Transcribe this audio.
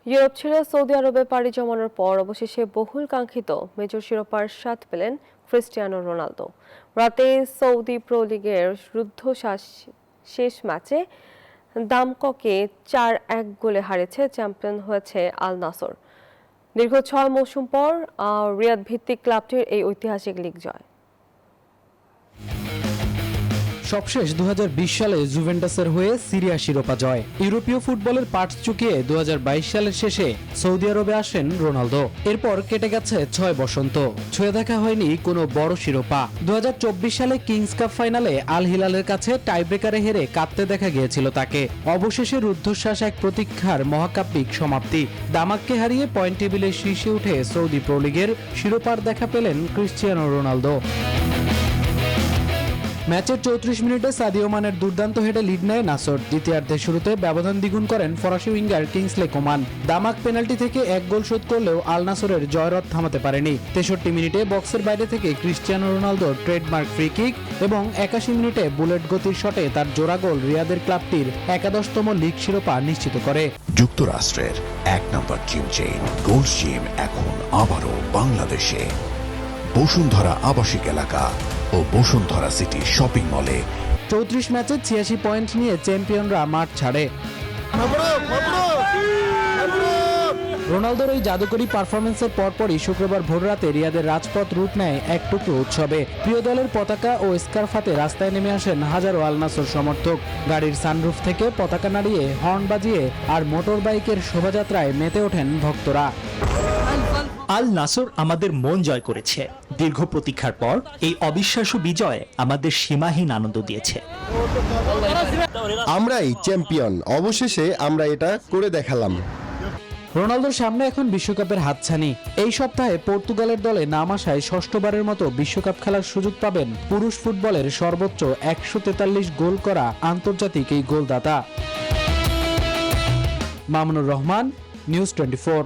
Europe ছেড়ে Saudi আরবে পাড়ি জমানোর পর অবশেষে বহুল কাঙ্ক্ষিত মেজর শিরোপার স্বাদ পেলেন ক্রিস্টিয়ানো রোনালদো। রাতে সৌদি প্রো লিগের রুদ্ধশ্বাস শেষ ম্যাচে দামককে 4-1 গোলে হারিয়েছে চ্যাম্পিয়ন হয়েছে আল নাসর। দীর্ঘ 6 মৌসুম পর রিয়াদ ভিত্তিক ক্লাবটির এই ঐতিহাসিক লিগ জয়। সবশেষ 2020 সালে জুভেন্টাসের হয়ে সিরিয়া শিরোপা জয়। ইউরোপীয় ফুটবলের পাট চুকিয়ে 2022 সালের শেষে সৌদি আরবে আসেন রোনালদো। এরপর কেটে গেছে 6 বসন্ত, ছুঁয়ে দেখা হয়নি কোনো বড় শিরোপা। 2024 সালে কিংস কাপ ফাইনালে আল হিলালের কাছে টাইব্রেকারে হেরে কাঁদতে দেখা গিয়েছিল তাকে। অবশেষে রুদ্ধশ্বাস এক প্রতীক্ষার মহাকাব্যিক সমাপ্তি। দামাককে হারিয়ে পয়েন্ট টেবিলে শীর্ষে উঠে সৌদি প্রো লিগের শিরোপার দেখা পেলেন ক্রিস্টিয়ানো রোনালদো। ম্যাচের 34 মিনিটে সাদিও মানের দুর্দান্ত হেডে লিড নেয় নাসর। দ্বিতীয়ার্ধের শুরুতে ব্যবধান দ্বিগুণ করেন ফরাসি উইঙ্গার কিংসলে কোমান। দামাক পেনাল্টি থেকে 1 গোল শোধ করলেও আল নাসরের জয়রথ থামাতে পারেনি। 63 মিনিটে বক্সের বাইরে থেকে ক্রিস্টিয়ানো রোনালদোর ট্রেডমার্ক ফ্রি কিক এবং 81 মিনিটে বুলেট গতির শটে তার জোড়া গোল রিয়াদের ক্লাবটির 11তম লিগ শিরোপা নিশ্চিত করে। যুক্তরাষ্ট্রের 1 নম্বর জিম চেইন গোল্ড জিম এখন আবারও বাংলাদেশে। বসুন্ধরা আবাসিক এলাকা ও বসুন্ধরা সিটি শপিং মলে 34 ম্যাচে 86 পয়েন্ট নিয়ে চ্যাম্পিয়নরা মাঠ ছাড়ে। রোনালদোর এই জাদুকরী পারফরমেন্সের পরপরই শুক্রবার ভোররাতে রিয়াদের রাজপথ রূপ নেয় এক টুকরো উৎসবে। প্রিয় দলের পতাকা ও স্কার্ফ হাতে রাস্তায় নেমে আসেন হাজারো আল নাসর সমর্থক। গাড়ির সানরুফ থেকে পতাকা নাড়িয়ে হর্ন বাজিয়ে আর মোটর বাইকের শোভাযাত্রায় মেতে ওঠেন ভক্তরা। আল নাসর আমাদের মন জয় করেছে। দীর্ঘ প্রতীক্ষার পর এই অবিশ্বাস্য বিজয় আমাদের সীমাহীন আনন্দ দিয়েছে। আমরাই চ্যাম্পিয়ন, অবশেষে আমরা এটা করে দেখালাম। রোনালদোর সামনে এখন বিশ্বকাপের হাতছানি। এই সপ্তাহে পর্তুগালের দলে নাম আসায় ষষ্ঠবারের মতো বিশ্বকাপ খেলার সুযোগ পাবেন পুরুষ ফুটবলের সর্বোচ্চ 143 গোল করা আন্তর্জাতিক এই গোলদাতা। মামুনুর রহমান, নিউজ 24।